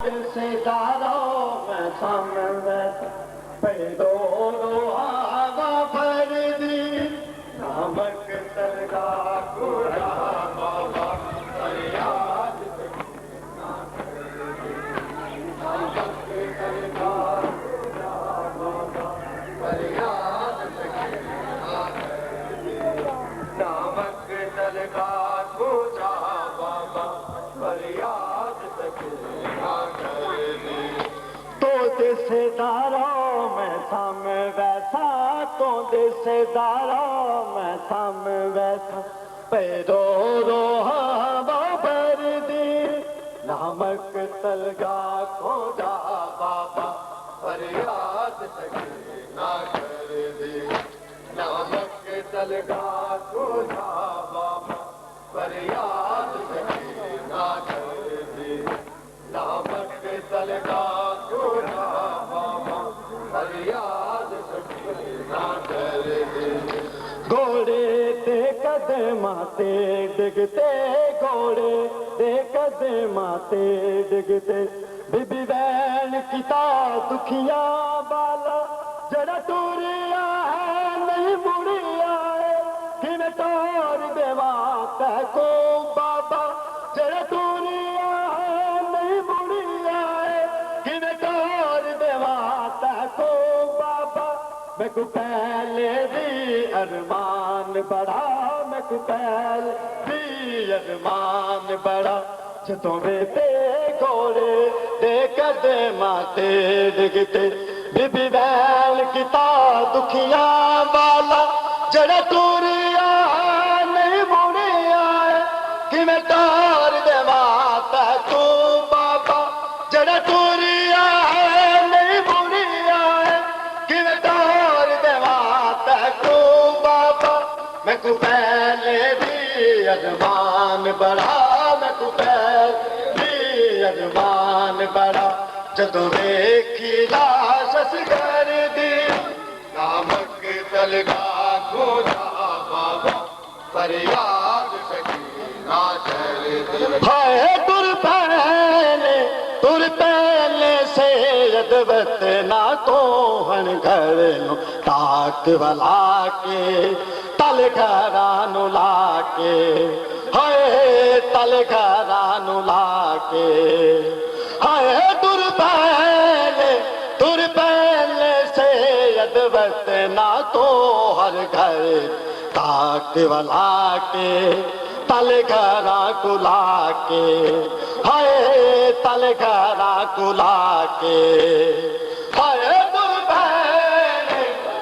सितारों में सामने पैदो रोहावा भर दी नमक तलगा कुड़ा बाबा फरियाद नमक तलगा कुड़ा बाबा फरियाद नमक तलगा कुड़ा बाबा फरियाद तो दिसेदारों में सम वैसा तो दिसेदारों में सम वैसा पैरो रोहावा भर दी नमक तलगा खोजा बाबा फरियाद सके ना कर दे नमक तलगा खोजा बाबा फरियाद सके ना कर दे नमक तलगा खोजा बाबा फरियाद सके ना कर दे घोड़े ते कदमाते डिगते घोड़े ते कदमाते डिगते बीबी बैन किता दुखिया बाला जरा टूरिया है नहीं मुड़िया है कि टोर देवा को बाबा जरा टूरिया है नहीं मुड़िया है कि टोर देवा को बाबा मैं को पहले भी अरमान बढ़ा मैं को पहले भी अरमान बढ़ा जतों बेटे घोड़े दे कदे माते डिगते बीबी बैल किता दुखिया वाला जड़ा टूरिया नहीं मुड़िया कि मैं तार देवा तू बाबा जड़ा टूरिया नहीं मुड़िया कि मैं तार देवा तू बाबा मैं को पहले भी अरमान बढ़ा मैं को पहले भी अरमान बढ़ा जदों वेखी लाश कर दी नमक तलगा खोजा बाबा फरियाद सकी ना कर दी हाय तुर पहले से अदवत ना तो हन घर नु ताक वाला के तल घरा नु लाके हाय तल घरा नु लाके हाय तुर पहले से अदवत ना तो हर घर ताक वाला के तल घरा कुला के हाय तल घरा कुला के हाय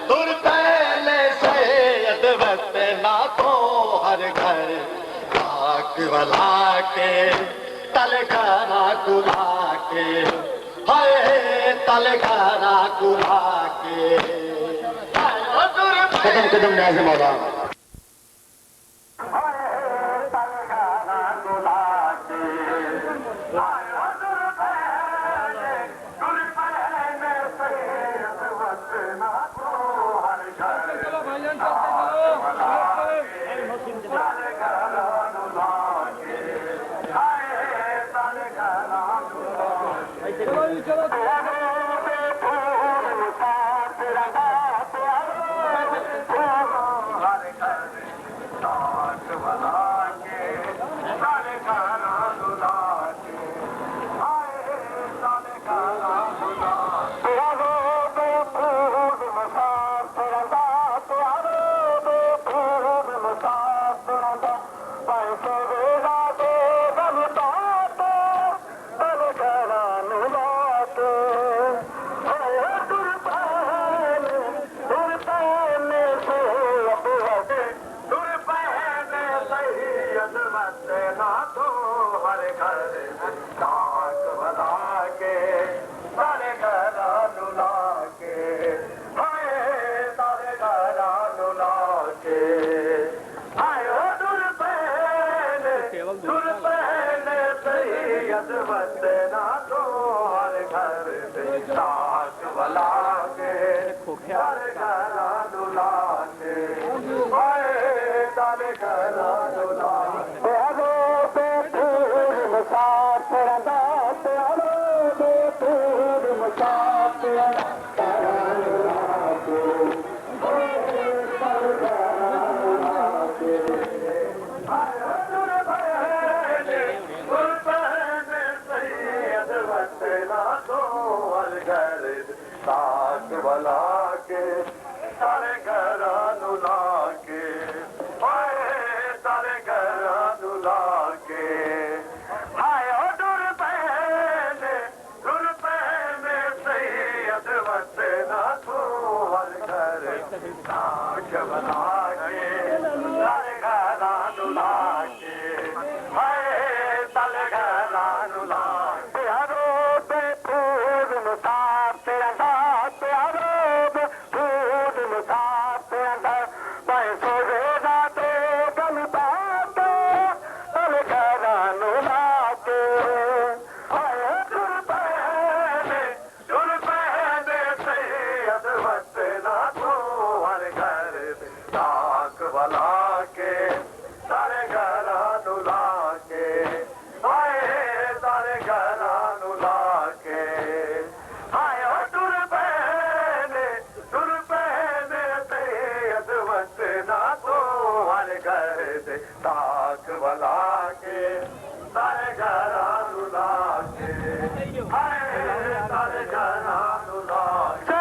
तुर पहले से अदवत ना तो हर घर ताक वाला के तल घरा कुला के हाय तल घरा कुला के कदम कदम न्याज मौला ताक बला के तारे घरानू लाके तारे घरानू लाके हाय ओ दुर पैने सैयद वसे ना तू हर घर ताक बला के तारे घरानू लाके हाय तारे घरानू लाके हरो पे फूल मुसाफिर ताक बला के तारे घरानू लाके तारे घरानू लाके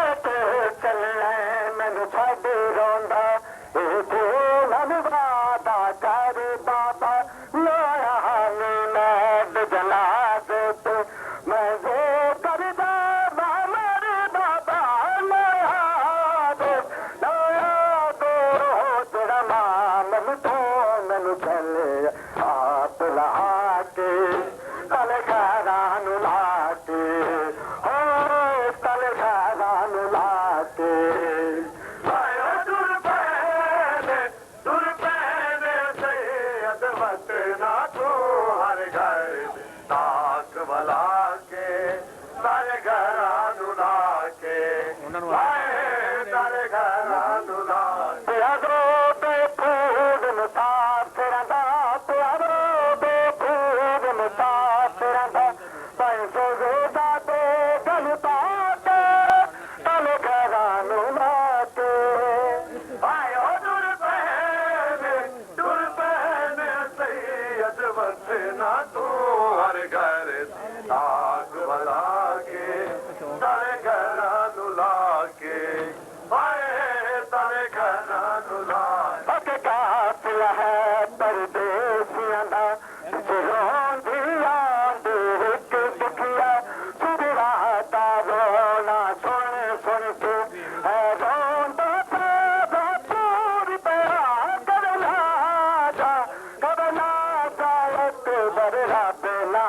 चले मैनू छड़ रोंदा वादा कर बाबा लोया नैब जनाज पे मैं जो करदा मेरे बाबा लोया दो तेरा नाम तो मैनू चले आप लहा के तल घरानू लाके हो तल घरानू लाके सैयद वतना तू हर घर ताक बला के तारे घरानू लाके तारे घरानू लाके ना तू हर घर ताक बला के तारे घरानू लाके तारे घरानू लाके काफिला है परदेसियां दा रोंदिया देख दुखिया सुराता रोना सुन सुन के रोंदा पूरी पैरा करना बरहा पेला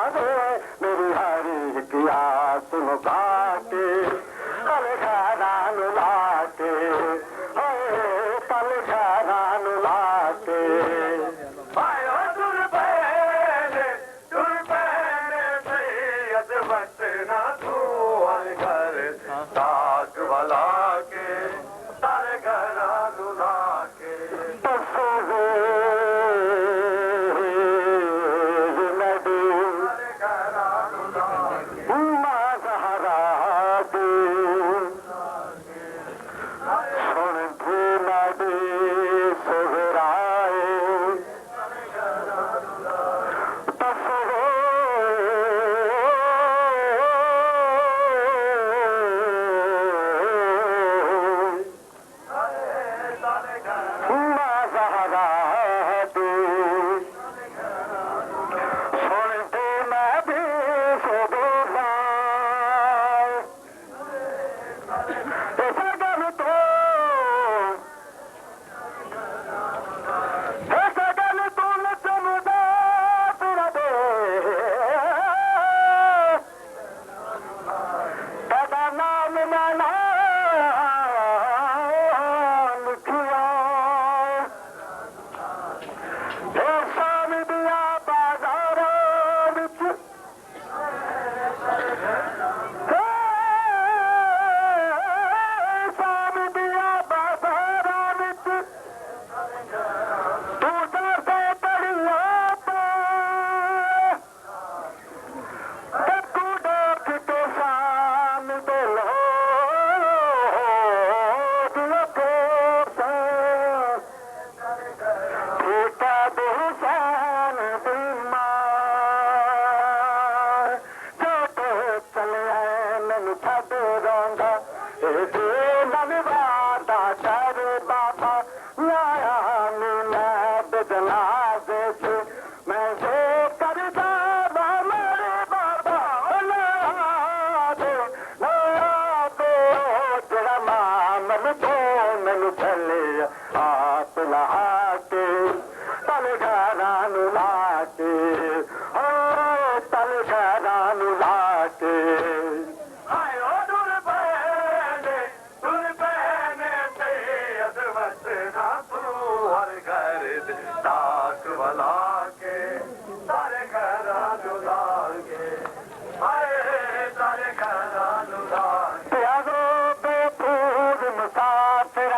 मेरी हरी किया सुन बाटे तल घरानू लाके तल घरानू लाके दुर पैने सैयद वतना तू हर घर ताक बला के तारे घरानू लाके हाय ओ दुर बहने से अदवत ना तू हर घर ताक वाला के सारे घर दुला के हाय सारे घर दुला त्यागो पे फूल मुसाफिर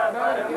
Gay,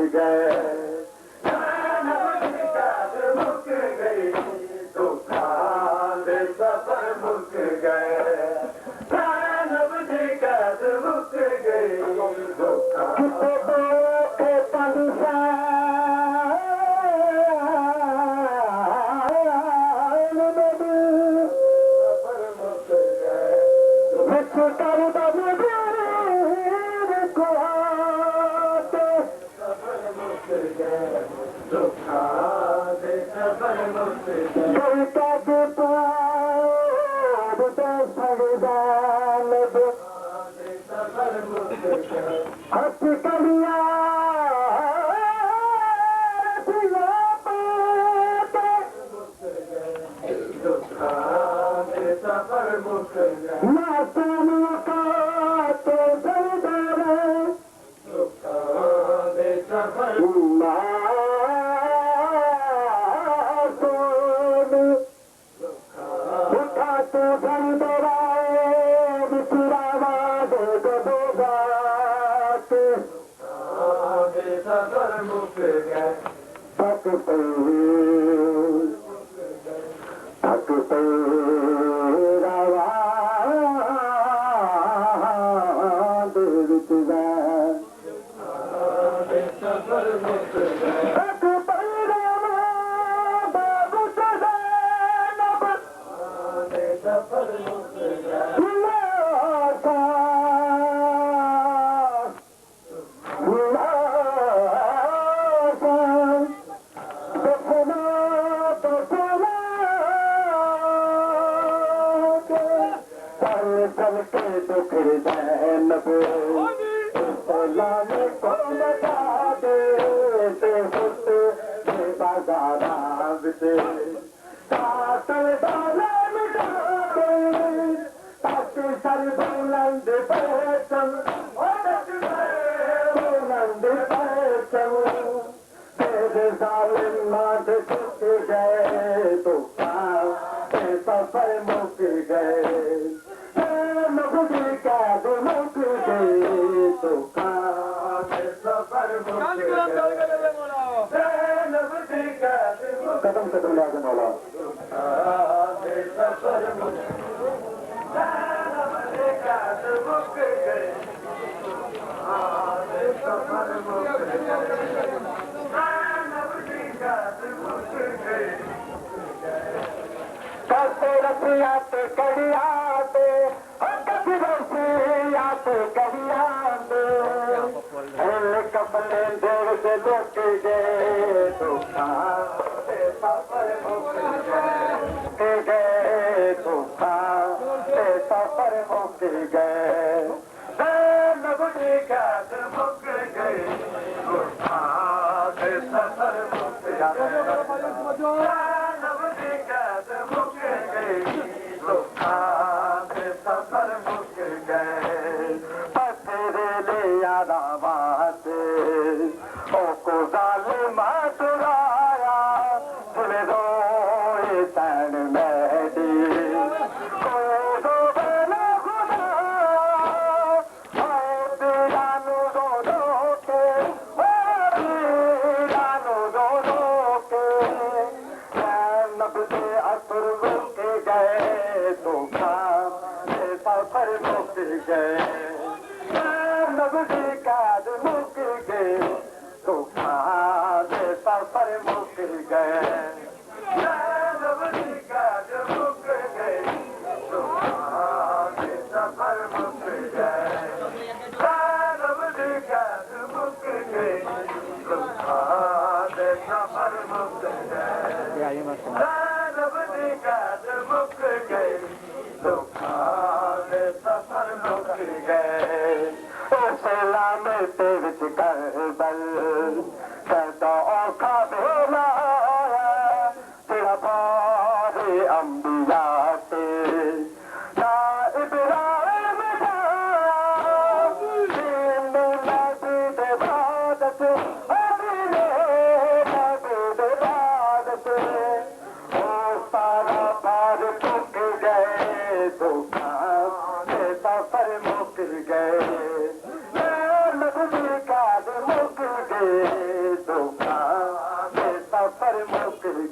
गए मुक गई दुखान सफर मुक गए मुक गई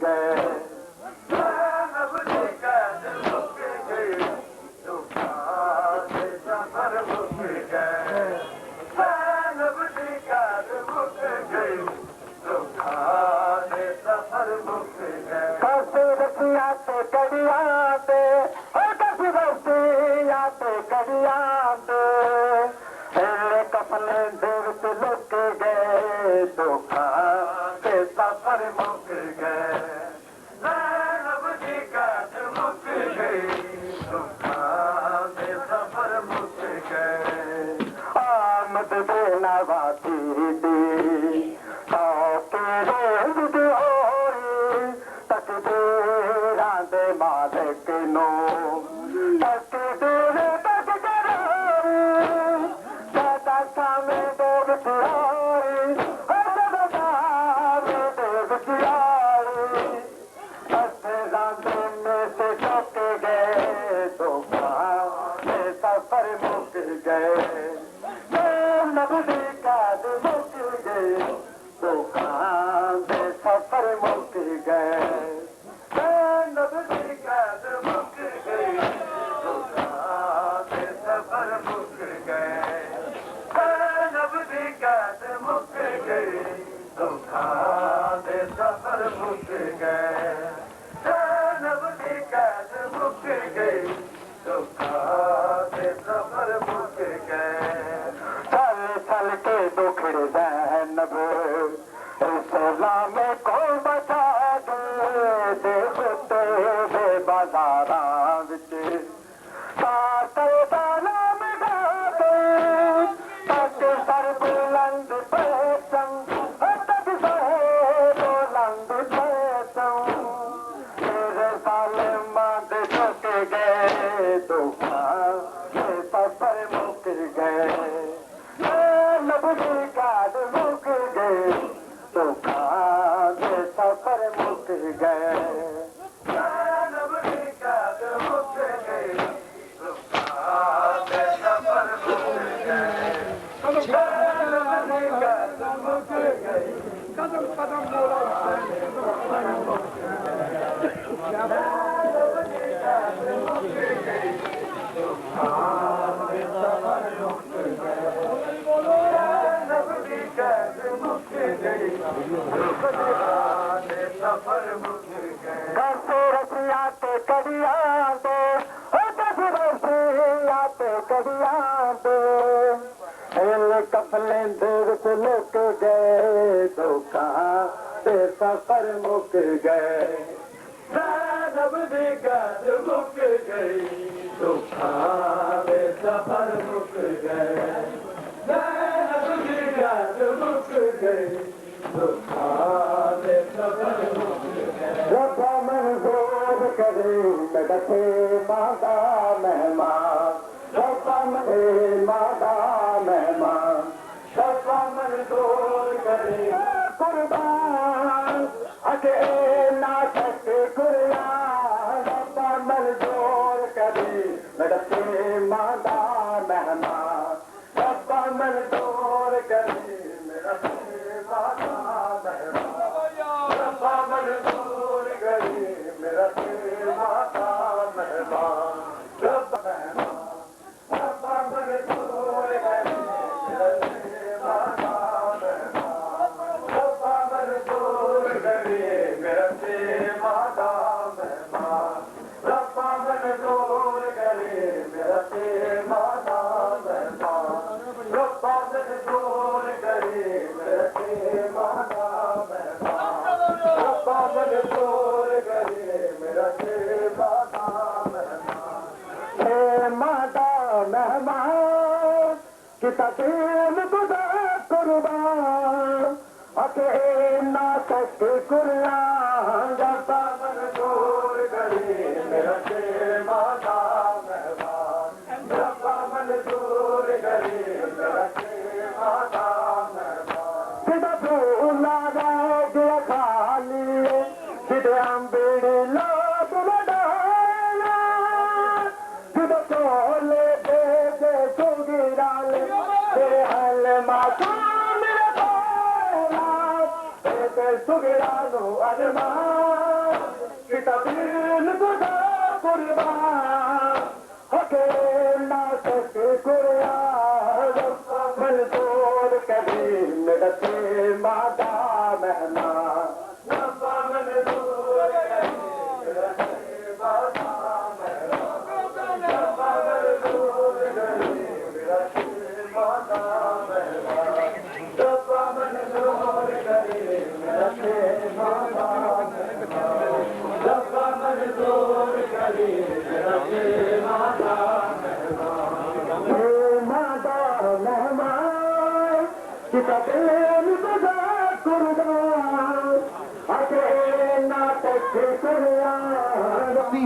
गए ज़ैनब दी कैद मुक गई तूफान से सफर मुक गए ज़ैनब दी कैद मुक गई तूफान से सफर मुक गए कैसे रसिया ते कड़िया ते कैसे रसिया ते कड़िया ते कपने देव से लुक गए तूफान से सफर मुक गए ज़ैनब दी कैद मुक गई तूफान से सफर मुक गए आमद बेनवा थी तकदीरां दे मालिक नो तकदीर तक करारी सदा सामे देव तियारी सदा सामे देव तियारी असरां में से टूट गए तूफान से सफर मुक गए ज़ैनब दी कैद मुक गई तूफान से सफर मुक गए ज़ैनब दी कैद मुक गई तूफान से सफर मुक गए ज़ैनब दी कैद मुक गई तूफान से सफर मुक गए ज़ैनब दी कैद मुक गई तूफान से सफर मुक गए चल चल के दुखड़ ज़ैनब इस्लाम को बचा दे देखते वे बाजारां विच साते सलाम गाते तक सर बुलंद पैसम तक सर बुलंद पैसम तेरे सालिमा दे झुक गए तूफान से सफर मुक गए ज़ैनब दी कैद मुक गई तूफान से सफर मुक गए ज़ैनब दी कैद मुक गई तूफान से सफर मुक गए ज़ैनब दी कैद मुक गई कदम कदम मोड़ा ज़ैनब दी कैद मुक गई तूफान से सफर मुक गए ज़ैनब दी कैद मुक गई तूफान से सफर मुक गए कैसे रसिया ते कड़िया ते कैसे रसिया ते कड़िया ते कपले देव से लुक गए तूफान से सफर मुक गए ज़ैनब दी कैद मुक गई तूफान से सफर मुक गए ज़ैनब दी कैद मुक गई तूफान से सफर मुक गए रब्बा मंजूर करे मेरे मादा मेहमान रब्बा मेरे मादा मेहमान रब्बा मंजूर करे कुर्बान अके नाटक कुर्बान रब्बा मंजूर करे मेरे मादा मेहमान रब्बा मंजूर करे मेरे मादा मेहमान रब्बा मंजूर करे मेरे मादा मेहमान रब्बा मेहमान रब्बा मंजूर करे मेरे मादा मेहमान रब्बा मंजूर करे मेरे मादा मेहमान रब्बा मंजूर करे मेरे मादा मेहमान रब्बा मंजूर करे मेरे मादा मेहमान रब्बा मंजूर करे मेरे मादा मेहमान हे मादा मेहमान किता तेल खुदा कुर्बान अके नाटक कुर्बान रब्बा मंजूर करे मेरे मादा मेहमान रब्बा मंजूर करे मेरे मादा मेहमान सिदा फूला गया खाली सिदे अंबेड़ी लोग लड़ाया सिदा चोले दे दे सुगिराले तेरे हल मासूम मेरे पाला तेरे सुगिरालो अरमान तबीन गुदा कुर्बान होके नाटक कुरिया मंजूर कभी मिलते मादा महना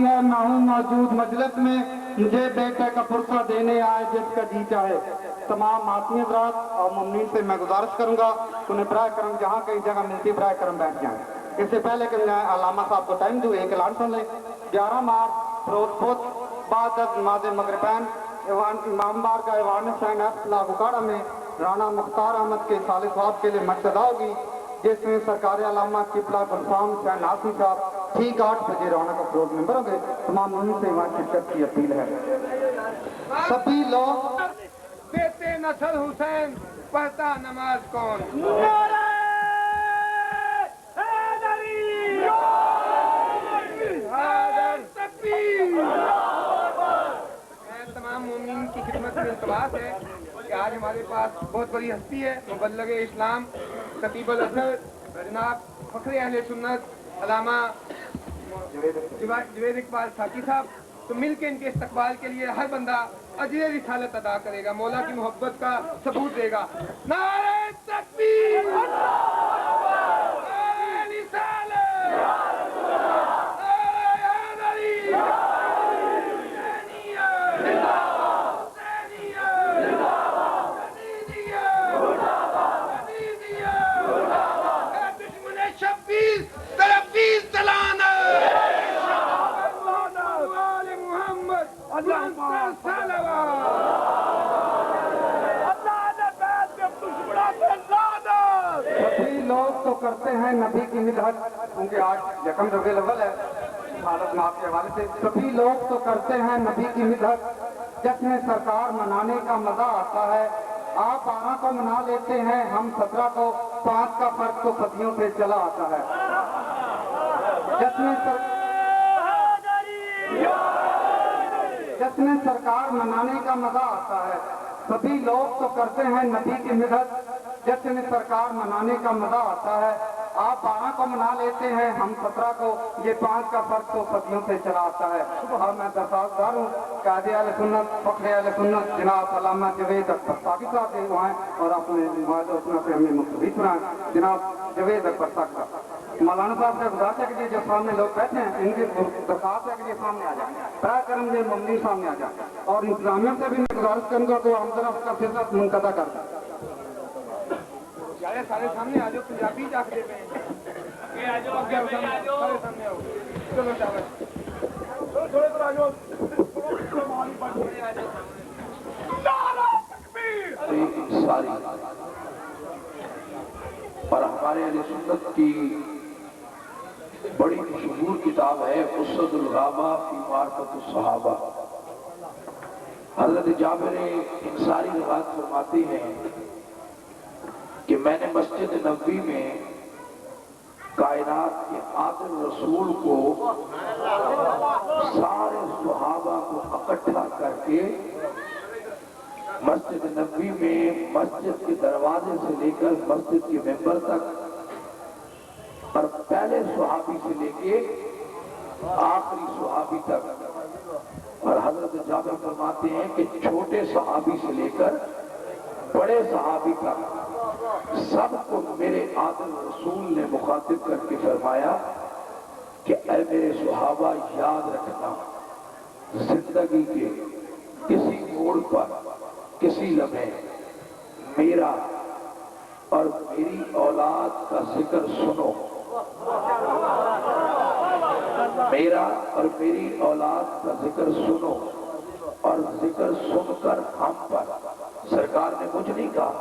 है मैं हूँ मौजूद मजलिस में, मुझे बेटे का पुरसा देने आए जिसका जी चाहे। तमाम मातमी हज़रात और मुमनीन से मैं गुजारिश करूंगा उन्हें बराए करम जहाँ कहीं जगह मिलती बराए करम बैठ जाएं। इससे पहले कि मैं अलामा साहब को टाइम दूँ, एक ऐलान सुन लें। 11 मार्च फिरोजपुर बाद नमाज मगरिबैन इमामबार का ऐवान हुसैन लाहौकाड़ा में राना मुख्तार अहमद के साले साहब के लिए मर्तदा होगी, जिसमें सरकार अलामा किबला गुलफाम हुसैन नासी साहब ठीक 8 बजे रौनक अफरोज मेंबर होंगे। तमाम मुमिन से वहाँ शिरकत की अपील है। सभी लोग बेटे नस्ल हुसैन पढ़ता नमाज कौन? तमाम मुमिन की खिदमत में इल्तमास है कि आज हमारे पास बहुत बड़ी हस्ती है, मुबल्लिग इस्लाम खतीबुल अज़हर जनाब फखरे अहले सुन्नत अलामा जवेद इकबाल साकी साहब। तो मिलकर इनके इस्तकबाल के लिए हर बंदा अजर रिसालत अदा करेगा, मौला की मोहब्बत का सबूत देगा। नारे तकबीर, नारे रिसालत, नारे हैदरी, हुसैनियत, हुसैनियत, हदीदियत, हदीदियत, ऐ दुश्मन शब्बीर तरफ 20 तलाना सभी लोग तो करते हैं नबी की मिदहत, क्योंकि आज यकम रबीउल अव्वल है हालत माफ के हवाले से। सभी लोग तो करते हैं नबी की मिदहत, जिसमें सरकार मनाने का मजा आता है। आप 12 को मना लेते हैं, हम 17 को, 5 का फर्क तो सदियों से चला आता है। जिसमें सरकार मनाने का मजा आता है। सभी लोग तो करते हैं नबी की मिदहत, जिसमें सरकार मनाने का मजा आता है। आप 12 को मना लेते हैं, हम 17 को, ये 5 का फर्क तो सदियों से चला आता है। और मैं दरखास्तदार हूँ काज़ी अहले सुन्नत फखरे अहले सुन्नत जनाब अल्लामा जवेद अख्तर साकी साहब से वहाँ और अपने से हमें मुख्तलिफ सुनाए जनाब जवेद अख्तर साकी साहब। मौलाना साहब से गुजारिश है कि जो सामने लोग बैठे हैं इनकी दरखास्त है कि ये सामने आ जाए, बराए करम ये मुमनीन सामने आ जाए। और इंतजामिया से भी मैं गुजारिश करूँगा तो हम तरफ का सिलसिला मुनक़ता कर दें। सारे सामने आ जाओ, पंजाबी जाके देते हैं। ये आ जाओ, सारे सामने आओ। चलो शाबाश, थोड़े पर आ जाओ। सारी और हमारे अहले सुन्नत की बड़ी मशहूर किताब है मुसद्दुल गाबा फी मारिफतुस सहाबा। हज़रत जाबिर इंसारी रवायत फरमाते हैं कि मैंने मस्जिद नबवी में कायनात के आदिल रसूल को सारे सहाबा को इकट्ठा करके मस्जिद नबवी में मस्जिद के दरवाजे से लेकर मस्जिद के मेंबर तक और पहले सुहाबी से लेके आखिरी सुहाबी तक, और हजरत जाबिर फरमाते हैं कि छोटे सहाबी से लेकर बड़े सहाबी तक सबको मेरे आदिल रसूल ने मुखातिब करके फरमाया कि ऐ मेरे सुहाबा याद रखना, जिंदगी के किसी मोड़ पर किसी लम्हे मेरा और मेरी औलाद का जिक्र सुनो, मेरा और मेरी औलाद का जिक्र सुनो, और जिक्र सुनकर हम पर, सरकार ने मुझ नहीं कहा,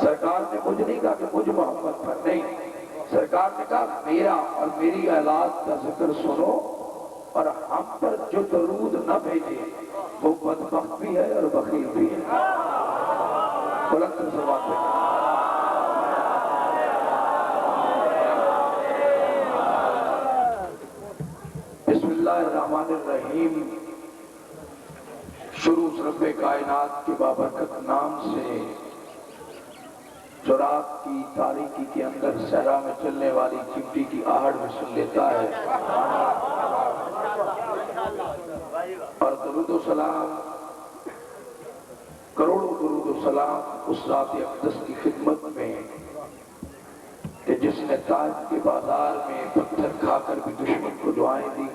सरकार ने मुझ नहीं कहा कि मुझ मोहम्मद पर नहीं, सरकार ने कहा मेरा और मेरी औलाद का जिक्र सुनो और हम पर जो दरूद न भेजे वो बदबख्त भी है और बखील भी है। बुलंद से बात है। बिस्मिल्लाहिर्रहमानिर्रहीम। शुरू रब्बे कायनात के बाबरकत नाम से जो रात की तारीकी के अंदर सहरा में चलने वाली चिमटी की आहट में सुन लेता है और दरूद सलाम, करोड़ों दरूद सलाम उस रात अक़दस की खिदमत में कि जिसने ताज के बाजार में पत्थर खाकर भी दुश्मन को दुआएं दी,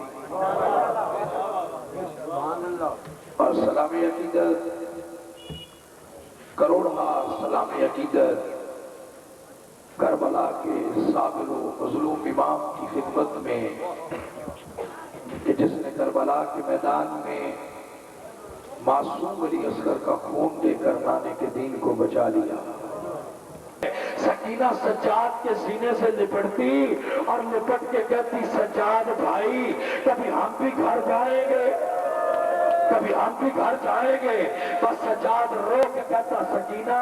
और सलाम अकीदत, करोड़ा सलाम अकीदत करबला के साबिरो मज़लूम इमाम की खिदमत में कि जिसने करबला के मैदान में मासूम अली असगर का खून देकर नाने के दीन को बचा लिया। सकीना सज्जाद के सीने से लिपटती और लिपट के कहती सज्जाद भाई कभी हम भी घर जाएंगे, कभी हम भी घर जाएंगे। बस सज्जाद रो के कहता सकीना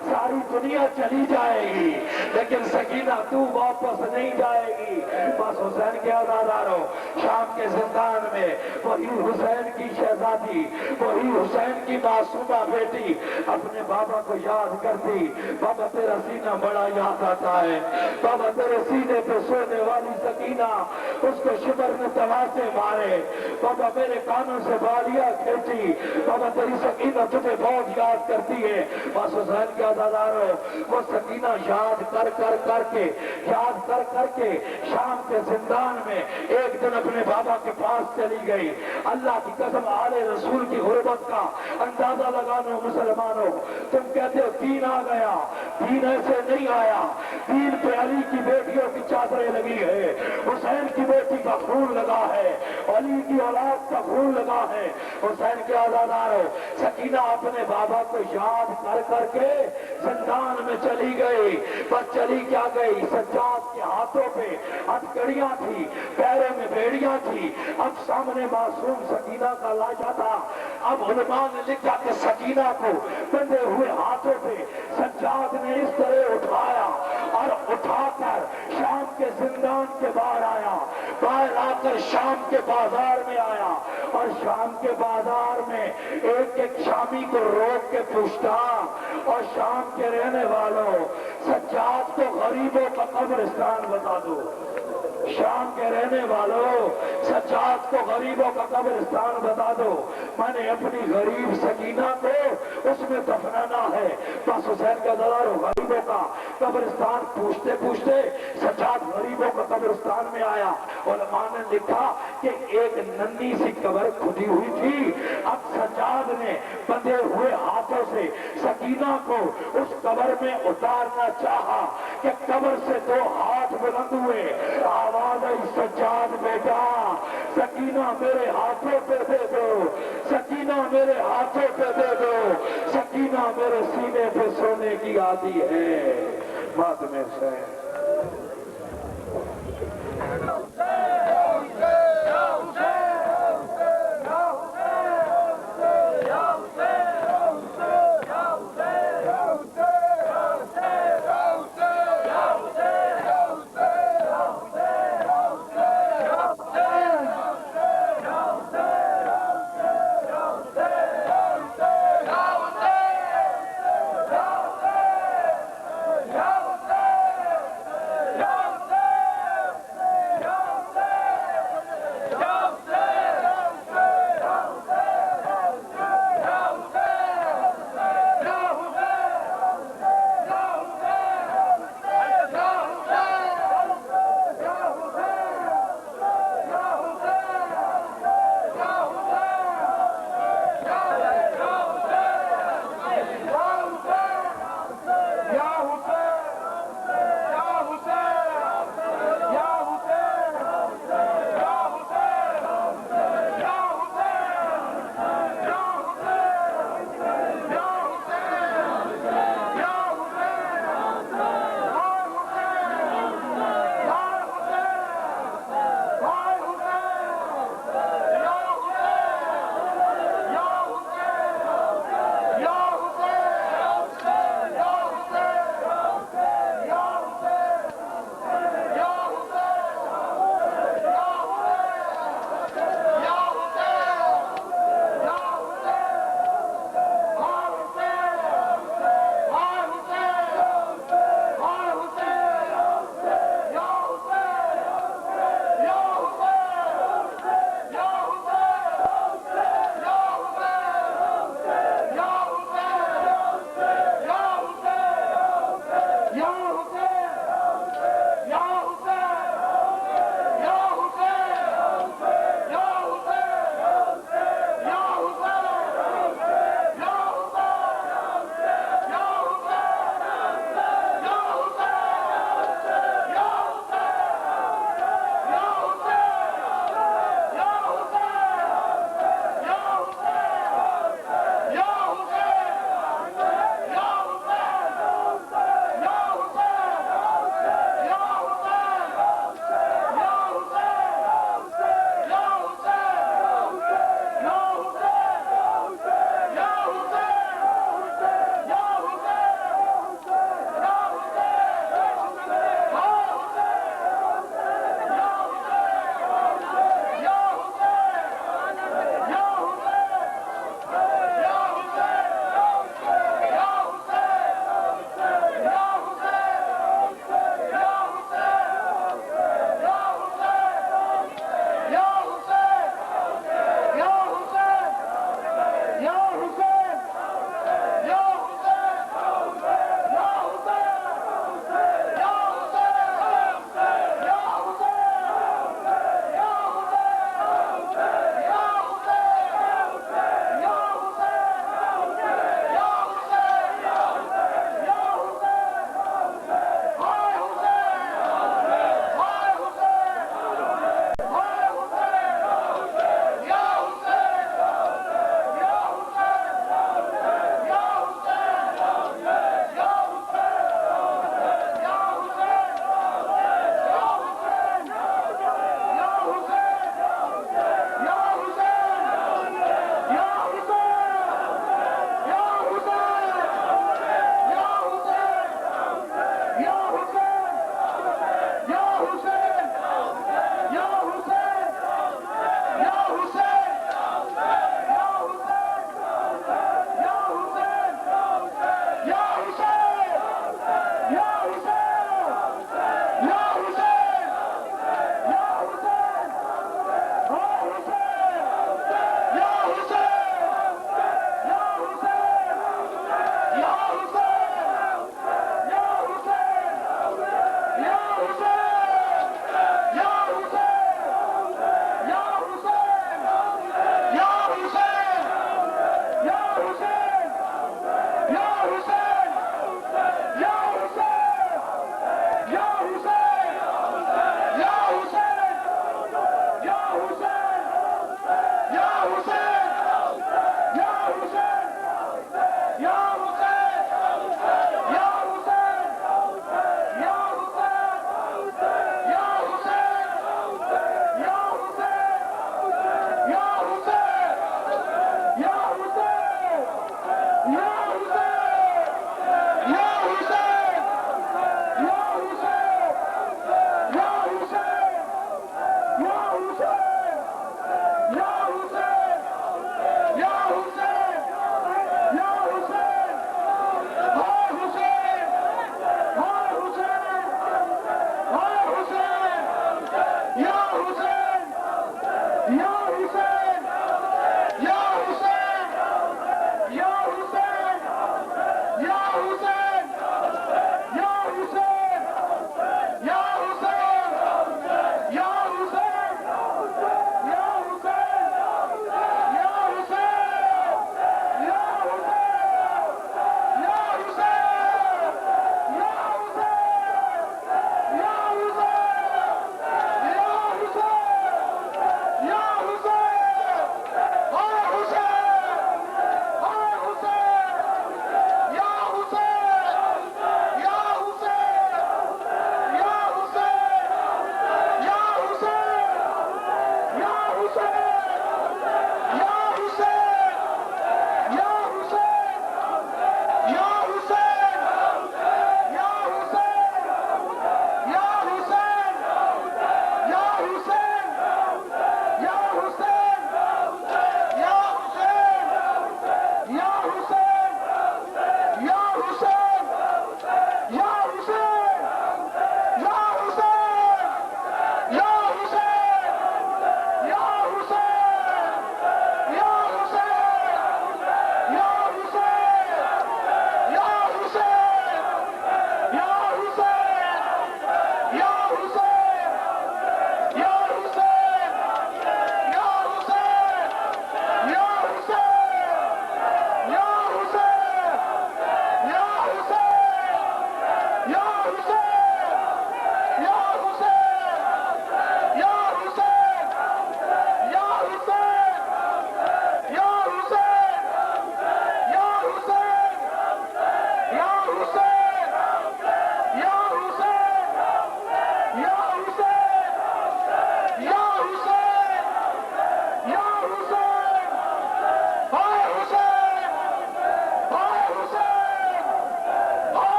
सारी दुनिया चली जाएगी लेकिन सकीना तू वापस नहीं जाएगी। बस हुसैन के आज़ादारों शाम के जिंदान में वही हुसैन की शहजादी, वही हुसैन की मासूमा बेटी अपने बाबा को याद करती, बाबा तेरा सीना बड़ा याद आता है, बाबा तेरे सीने पे सोने वाली सकीना उसको शिवर में तमाचे मारे, बाबा मेरे कानों से बालियां खींची, बाबा तेरी सकीना तुझे बहुत याद करती है। बस हुसैन के आज़ादारों वो सकीना याद कर करके शाम के जिंदान में एक दिन अपने बाबा के पास चली गई। अल्लाह की कसम आले रसूल की गुर्बत का अंदाजा लगा लो मुसलमानों। तुम कहते हो दीन आ गया, दीन ऐसे नहीं आया। दीन पे अली की बेटियों की चादरें लगी है, हुसैन की बेटी का खून लगा है, अली की औलाद का खून लगा है। हुसैन के आज़ादारों सकीना अपने बाबा को याद कर करके जिंदान में चली गई। पर चली क्या गई, सज्जाद के हाथों पे हथकड़ियां थी, पैरों में बेड़ियां थी। अब सामने मासूम सकीना का लाशा था। अब उलमा ने लिखा कि सकीना को बंधे हुए हाथों पे सज्जाद ने इस तरह उठाया और उठाकर शाम के जिंदान के बाहर आया, बाहर आकर शाम के बाजार में आया और शाम के बाजार में एक एक शामी को रोक के पूछता और शाम के रहने वालों सज्जाद को गरीबों का कब्रिस्तान बता दो। शाम के रहने वालों सज्जाद को गरीबों का कब्रिस्तान बता दो, मैंने अपनी गरीब सकीना को उसमें दफनाना है। बस हुसैन का दलाल गरीबों का कब्रिस्तान पूछते पूछते सज्जाद गरीबों का कब्रिस्तान में आया। उलमा ने लिखा कि एक नन्ही सी कब्र खुदी हुई थी। अब सज्जाद ने बंधे हुए हाथों से सकीना को उस कब्र में उतारना चाहा कि कब्र से दो हाथ बुलंद हुए, आवाज आई सज्जाद बेटा सकीना मेरे हाथों पे दे दो, सकीना मेरे हाथों पे दे दो, सकीना मेरे सीने पे सोने की आदि है। मातमे हुसैन।